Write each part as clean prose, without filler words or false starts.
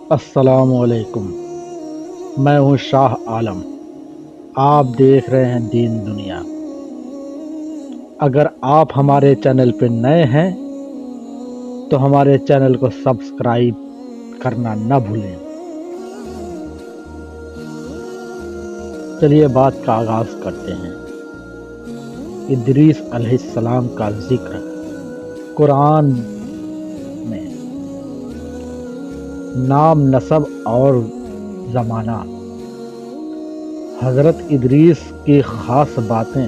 السلام علیکم، میں ہوں شاہ عالم۔ آپ دیکھ رہے ہیں دین دنیا۔ اگر آپ ہمارے چینل پہ نئے ہیں تو ہمارے چینل کو سبسکرائب کرنا نہ بھولیں۔ چلیے بات کا آغاز کرتے ہیں۔ ادریس علیہ السلام کا ذکر قرآن میں نام، نسب اور زمانہ۔ حضرت ادریس کی خاص باتیں۔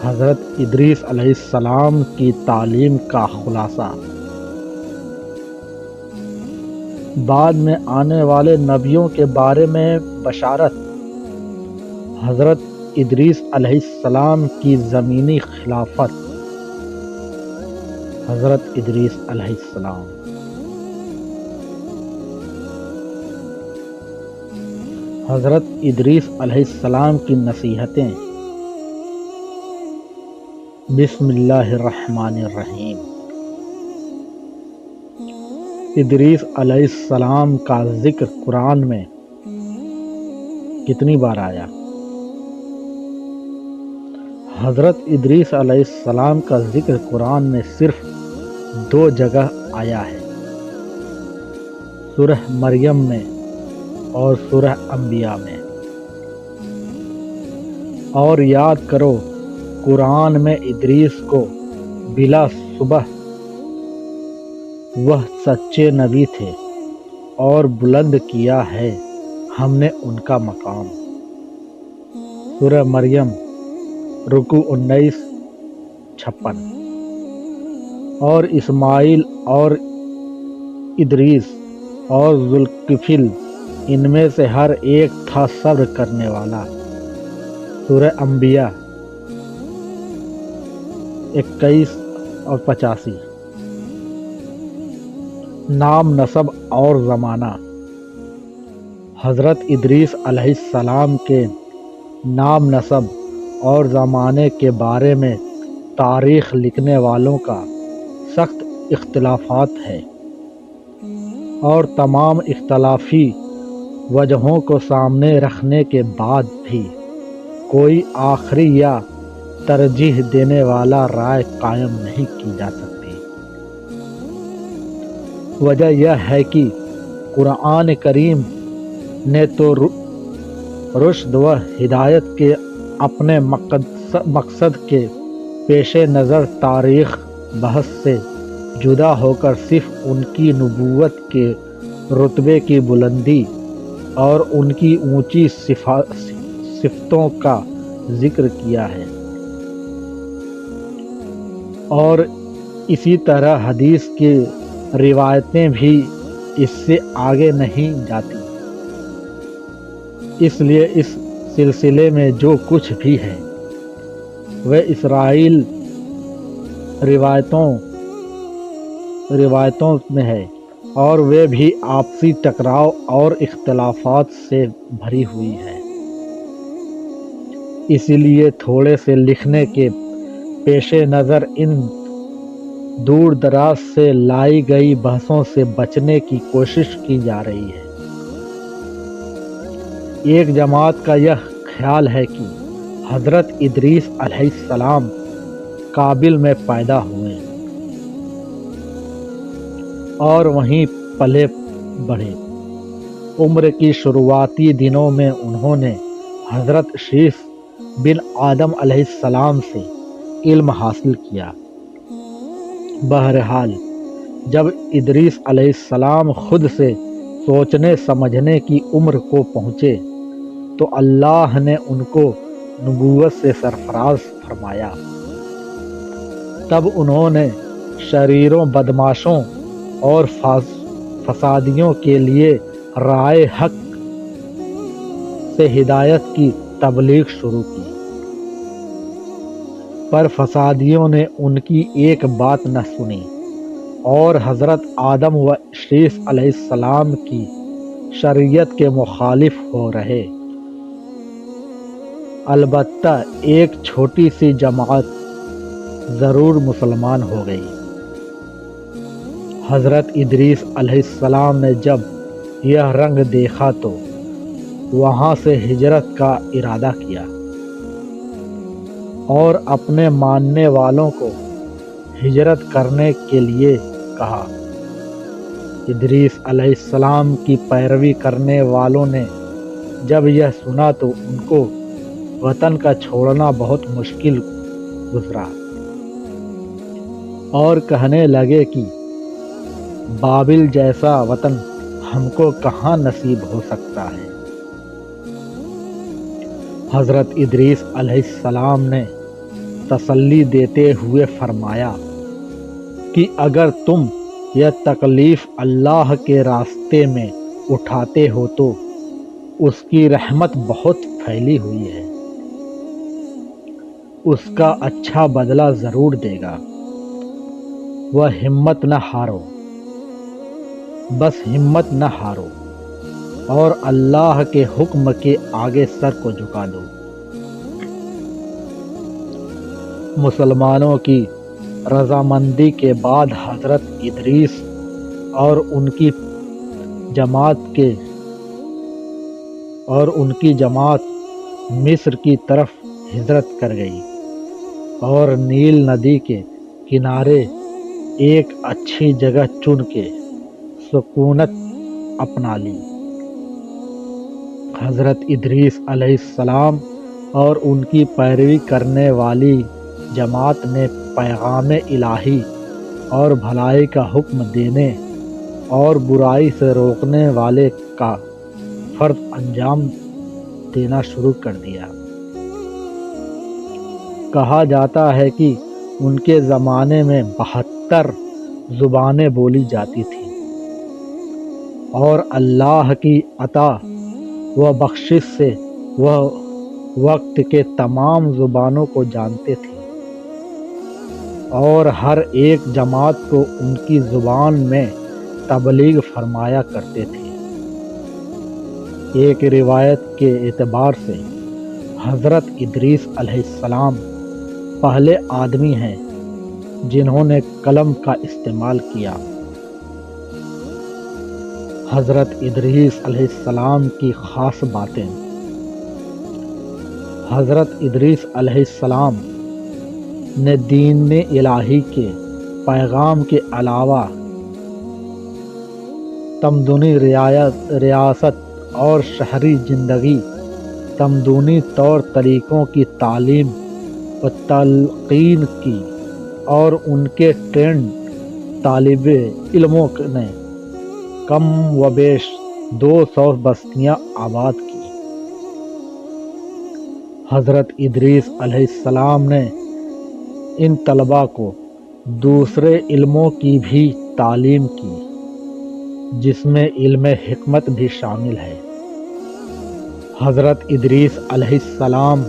حضرت ادریس علیہ السلام کی تعلیم کا خلاصہ۔ بعد میں آنے والے نبیوں کے بارے میں بشارت۔ حضرت ادریس علیہ السلام کی زمینی خلافت۔ حضرت ادریس علیہ السلام۔ حضرت ادریس علیہ السلام کی نصیحتیں۔ بسم اللہ الرحمن الرحیم۔ ادریس علیہ السلام کا ذکر قرآن میں کتنی بار آیا؟ حضرت ادریس علیہ السلام کا ذکر قرآن میں صرف 2 جگہ آیا ہے، سورہ مریم میں اور سورہ انبیاء میں۔ اور یاد کرو، قرآن میں ادریس کو بلا شبہ وہ سچے نبی تھے اور بلند کیا ہے ہم نے ان کا مقام۔ سورہ مریم رکوع 19-56۔ اور اسماعیل اور ادریس اور ذوالکفل، ان میں سے ہر ایک تھا صبر کرنے والا۔ سورہ انبیاء 21 اور 85۔ نام، نسب اور زمانہ۔ حضرت ادریس علیہ السلام کے نام، نسب اور زمانے کے بارے میں تاریخ لکھنے والوں کا سخت اختلافات ہے، اور تمام اختلافی وجہوں کو سامنے رکھنے کے بعد بھی کوئی آخری یا ترجیح دینے والا رائے قائم نہیں کی جا سکتی۔ وجہ یہ ہے کہ قرآن کریم نے تو رشد و ہدایت کے اپنے مقصد کے پیش نظر تاریخ بحث سے جدا ہو کر صرف ان کی نبوت کے رتبے کی بلندی اور ان کی اونچی صفتوں کا ذکر کیا ہے، اور اسی طرح حدیث کی روایتیں بھی اس سے آگے نہیں جاتی۔ اس لیے اس سلسلے میں جو کچھ بھی ہے وہ اسرائیل روایتوں میں ہے، اور وہ بھی آپسی ٹکراؤ اور اختلافات سے بھری ہوئی ہے۔ اسی لیے تھوڑے سے لکھنے کے پیش نظر ان دور دراز سے لائی گئی بحثوں سے بچنے کی کوشش کی جا رہی ہے۔ ایک جماعت کا یہ خیال ہے کہ حضرت ادریس علیہ السلام کابل میں پیدا ہوئے اور وہیں پلے بڑھے۔ عمر کی شروعاتی دنوں میں انہوں نے حضرت شیث بن آدم علیہ السلام سے علم حاصل کیا۔ بہرحال جب ادریس علیہ السلام خود سے سوچنے سمجھنے کی عمر کو پہنچے تو اللہ نے ان کو نبوت سے سرفراز فرمایا۔ تب انہوں نے شریروں، بدماشوں اور فسادیوں کے لیے رائے حق سے ہدایت کی تبلیغ شروع کی، پر فسادیوں نے ان کی ایک بات نہ سنی اور حضرت آدم و شیث علیہ السلام کی شریعت کے مخالف ہو رہے۔ البتہ ایک چھوٹی سی جماعت ضرور مسلمان ہو گئی۔ حضرت ادریس علیہ السلام نے جب یہ رنگ دیکھا تو وہاں سے ہجرت کا ارادہ کیا اور اپنے ماننے والوں کو ہجرت کرنے کے لیے کہا۔ ادریس علیہ السلام کی پیروی کرنے والوں نے جب یہ سنا تو ان کو وطن کا چھوڑنا بہت مشکل گزرا اور کہنے لگے کہ بابل جیسا وطن ہم کو کہاں نصیب ہو سکتا ہے۔ حضرت ادریس علیہ السلام نے تسلی دیتے ہوئے فرمایا کہ اگر تم یہ تکلیف اللہ کے راستے میں اٹھاتے ہو تو اس کی رحمت بہت پھیلی ہوئی ہے، اس کا اچھا بدلہ ضرور دے گا۔ وہ ہمت نہ ہارو، بس ہمت نہ ہارو اور اللہ کے حکم کے آگے سر کو جھکا دو۔ مسلمانوں کی رضامندی کے بعد حضرت ادریس اور ان کی جماعت مصر کی طرف ہجرت کر گئی اور نیل ندی کے کنارے ایک اچھی جگہ چن کے سکونت اپنا لی۔ حضرت ادریس علیہ السلام اور ان کی پیروی کرنے والی جماعت نے پیغام الہی اور بھلائی کا حکم دینے اور برائی سے روکنے والے کا فرض انجام دینا شروع کر دیا۔ کہا جاتا ہے کہ ان کے زمانے میں 72 زبانیں بولی جاتی تھیں اور اللہ کی عطا و بخشش سے وہ وقت کے تمام زبانوں کو جانتے تھے اور ہر ایک جماعت کو ان کی زبان میں تبلیغ فرمایا کرتے تھے۔ ایک روایت کے اعتبار سے حضرت ادریس علیہ السلام پہلے آدمی ہیں جنہوں نے قلم کا استعمال کیا۔ حضرت ادریس علیہ السلام کی خاص باتیں۔ حضرت ادریس علیہ السلام نے دین الہی کے پیغام کے علاوہ تمدنی ریاست اور شہری زندگی، تمدنی طور طریقوں کی تعلیم و تلقین کی اور ان کے ٹرینڈ طالب علموں نے کم و بیش 200 بستیاں آباد کی۔ حضرت ادریس علیہ السلام نے ان طلباء کو دوسرے علموں کی بھی تعلیم کی جس میں علم حکمت بھی شامل ہے۔ حضرت ادریس علیہ السلام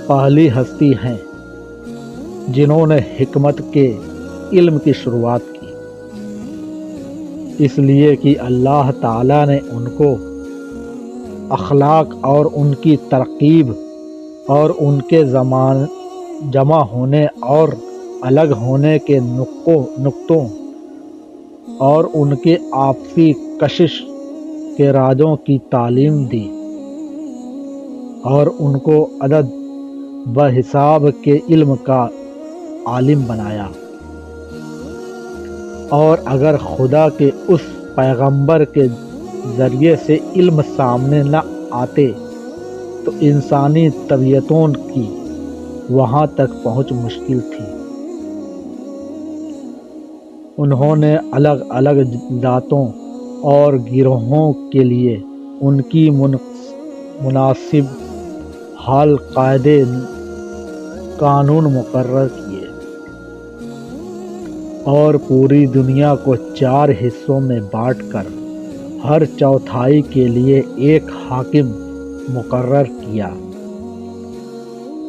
پہلی ہستی ہیں جنہوں نے حکمت کے علم کی شروعات کی، اس لیے کہ اللہ تعالیٰ نے ان کو اخلاق اور ان کی ترکیب اور ان کے جمع ہونے اور الگ ہونے کے نقطوں اور ان کے آپسی کشش کے رازوں کی تعلیم دی اور ان کو عدد و حساب کے علم کا عالم بنایا۔ اور اگر خدا کے اس پیغمبر کے ذریعے سے علم سامنے نہ آتے تو انسانی طبیعتوں کی وہاں تک پہنچ مشکل تھی۔ انہوں نے الگ الگ ذاتوں اور گروہوں کے لیے ان کی مناسب حال قاعدے قانون مقرر کیے اور پوری دنیا کو 4 حصوں میں بانٹ کر ہر چوتھائی کے لیے ایک حاکم مقرر کیا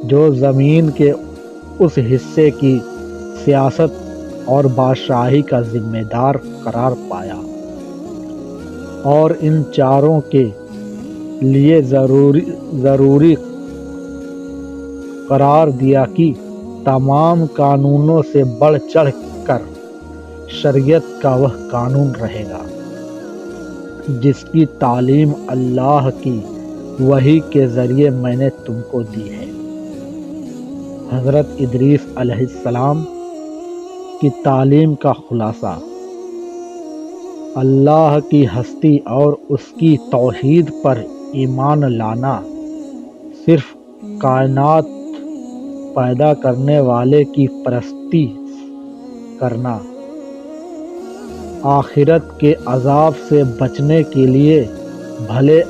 جو زمین کے اس حصے کی سیاست اور بادشاہی کا ذمہ دار قرار پایا، اور ان چاروں کے لیے ضروری قرار دیا کہ تمام قانونوں سے بڑھ چڑھ کر شریعت کا وہ قانون رہے گا جس کی تعلیم اللہ کی وحی کے ذریعے میں نے تم کو دی ہے۔ حضرت ادریس علیہ السلام کی تعلیم کا خلاصہ: اللہ کی ہستی اور اس کی توحید پر ایمان لانا، صرف کائنات پیدا کرنے والے کی پرستی کرنا، آخرت کے عذاب سے بچنے کے لیے بھلے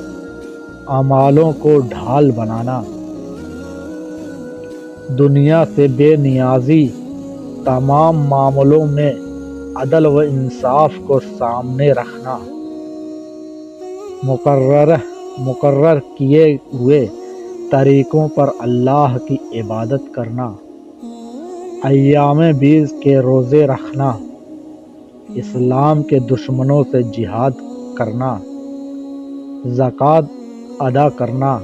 اعمالوں کو ڈھال بنانا، دنیا سے بے نیازی، تمام معاملوں میں عدل و انصاف کو سامنے رکھنا، مقرر کیے ہوئے طریقوں پر اللہ کی عبادت کرنا، ایام بیض کے روزے رکھنا، اسلام کے دشمنوں سے جہاد کرنا، زکوٰۃ ادا کرنا،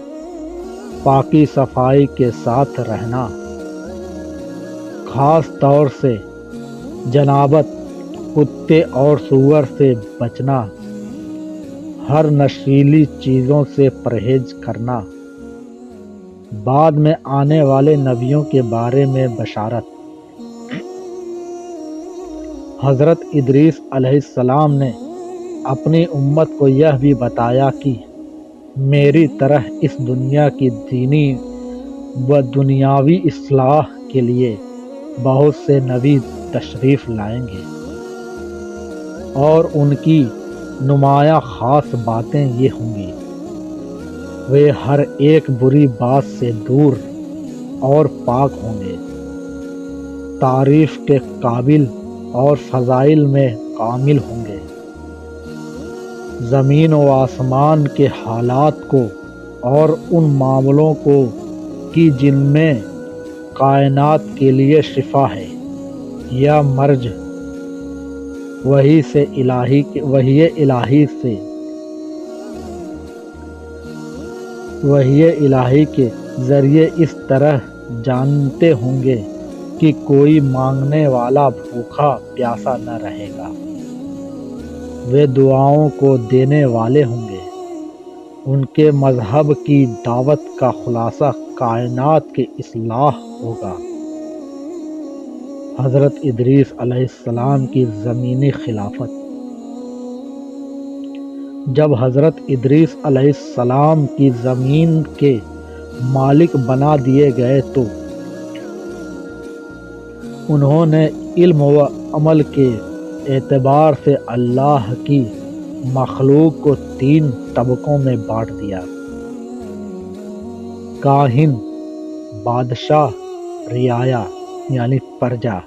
پاکی صفائی کے ساتھ رہنا، خاص طور سے جنابت، کتے اور سور سے بچنا، ہر نشیلی چیزوں سے پرہیز کرنا، بعد میں آنے والے نبیوں کے بارے میں بشارت۔ حضرت ادریس علیہ السلام نے اپنی امت کو یہ بھی بتایا کہ میری طرح اس دنیا کی دینی و دنیاوی اصلاح کے لیے بہت سے نبی تشریف لائیں گے، اور ان کی نمایاں خاص باتیں یہ ہوں گی: وہ ہر ایک بری بات سے دور اور پاک ہوں گے، تعریف کے قابل اور فضائل میں کامل ہوں گے، زمین و آسمان کے حالات کو اور ان معاملوں کو کہ جن میں کائنات کے لیے شفا ہے یا مرج، وحی الہی کے ذریعے اس طرح جانتے ہوں گے کہ کوئی مانگنے والا بھوکا پیاسا نہ رہے گا، وہ دعاؤں کو دینے والے ہوں گے، ان کے مذہب کی دعوت کا خلاصہ کائنات کی اصلاح ہوگا۔ حضرت ادریس علیہ السلام کی زمینی خلافت: جب حضرت ادریس علیہ السلام کی زمین کے مالک بنا دیے گئے تو انہوں نے علم و عمل کے اعتبار سے اللہ کی مخلوق کو 3 طبقوں میں بانٹ دیا: کاہن، بادشاہ، رعایا یعنی پرجا،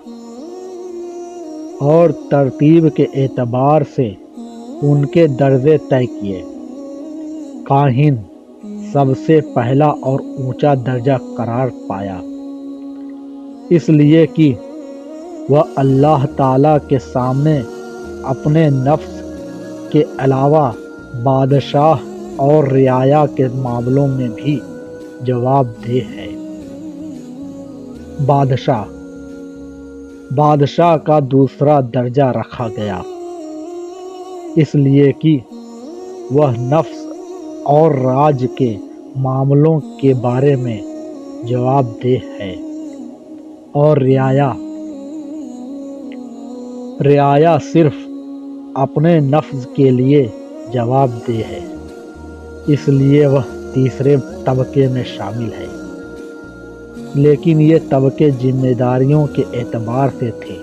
اور ترتیب کے اعتبار سے ان کے درجے طے کیے۔ کاہن سب سے پہلا اور اونچا درجہ قرار پایا، اس لیے کہ وہ اللہ تعالیٰ کے سامنے اپنے نفس کے علاوہ بادشاہ اور رعایا کے معاملوں میں بھی جواب دہ ہے۔ بادشاہ کا دوسرا درجہ رکھا گیا، اس لیے کہ وہ نفس اور راج کے معاملوں کے بارے میں جواب دہ ہے، اور رعایا صرف اپنے نفس کے لیے جواب دہ ہے، اس لیے وہ تیسرے طبقے میں شامل ہے۔ لیکن یہ طبقے ذمہ داریوں کے اعتبار سے تھے،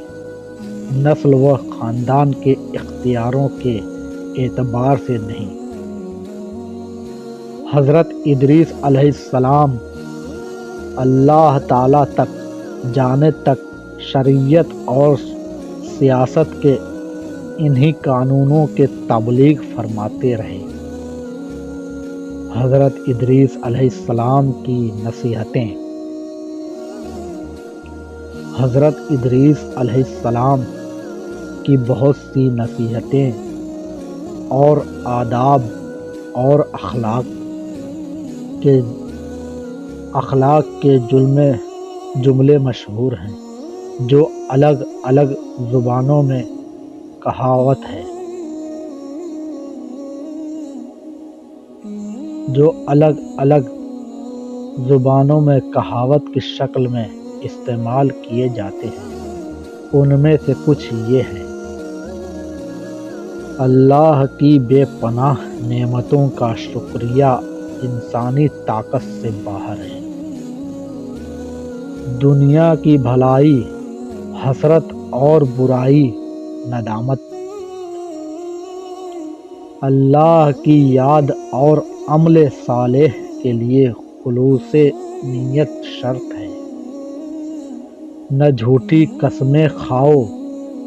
نسل و خاندان کے اختیاروں کے اعتبار سے نہیں۔ حضرت ادریس علیہ السلام اللہ تعالیٰ تک جانے تک شریعت اور سیاست کے انہی قانونوں کے تبلیغ فرماتے رہے۔ حضرت ادریس علیہ السلام کی نصیحتیں: حضرت ادریس علیہ السلام کی بہت سی نصیحتیں اور آداب اور اخلاق کے جملے مشہور ہیں، جو الگ الگ زبانوں میں کہاوت ہے جو الگ الگ زبانوں میں کہاوت کی شکل میں استعمال کیے جاتے ہیں، ان میں سے کچھ یہ ہیں: اللہ کی بے پناہ نعمتوں کا شکریہ انسانی طاقت سے باہر ہے، دنیا کی بھلائی حسرت اور برائی ندامت، اللہ کی یاد اور عمل صالح کے لیے خلوص نیت شرط ہے، نہ جھوٹی قسمیں کھاؤ،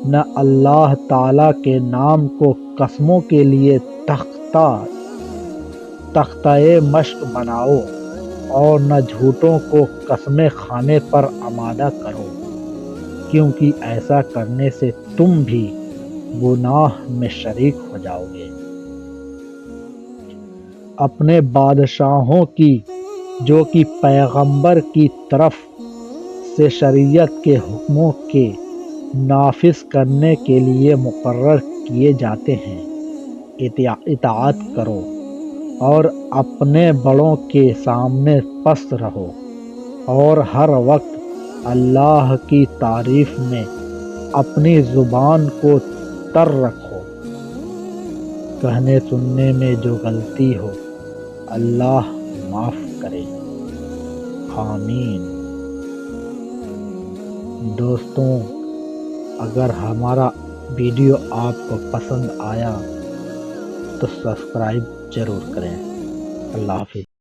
نہ اللہ تعالیٰ کے نام کو قسموں کے لیے تختہ مشق بناؤ، اور نہ جھوٹوں کو قسمیں کھانے پر آمادہ کرو، کیونکہ ایسا کرنے سے تم بھی گناہ میں شریک ہو جاؤ گے۔ اپنے بادشاہوں کی جو کہ پیغمبر کی طرف سے شریعت کے حکموں کے نافذ کرنے کے لیے مقرر کیے جاتے ہیں اطاعت کرو، اور اپنے بڑوں کے سامنے پست رہو، اور ہر وقت اللہ کی تعریف میں اپنی زبان کو تر رکھو، کہنے سننے میں جو غلطی ہو اللہ معاف کرے، آمین۔ دوستوں، اگر ہمارا ویڈیو آپ کو پسند آیا تو سبسکرائب ضرور کریں۔ اللہ حافظ۔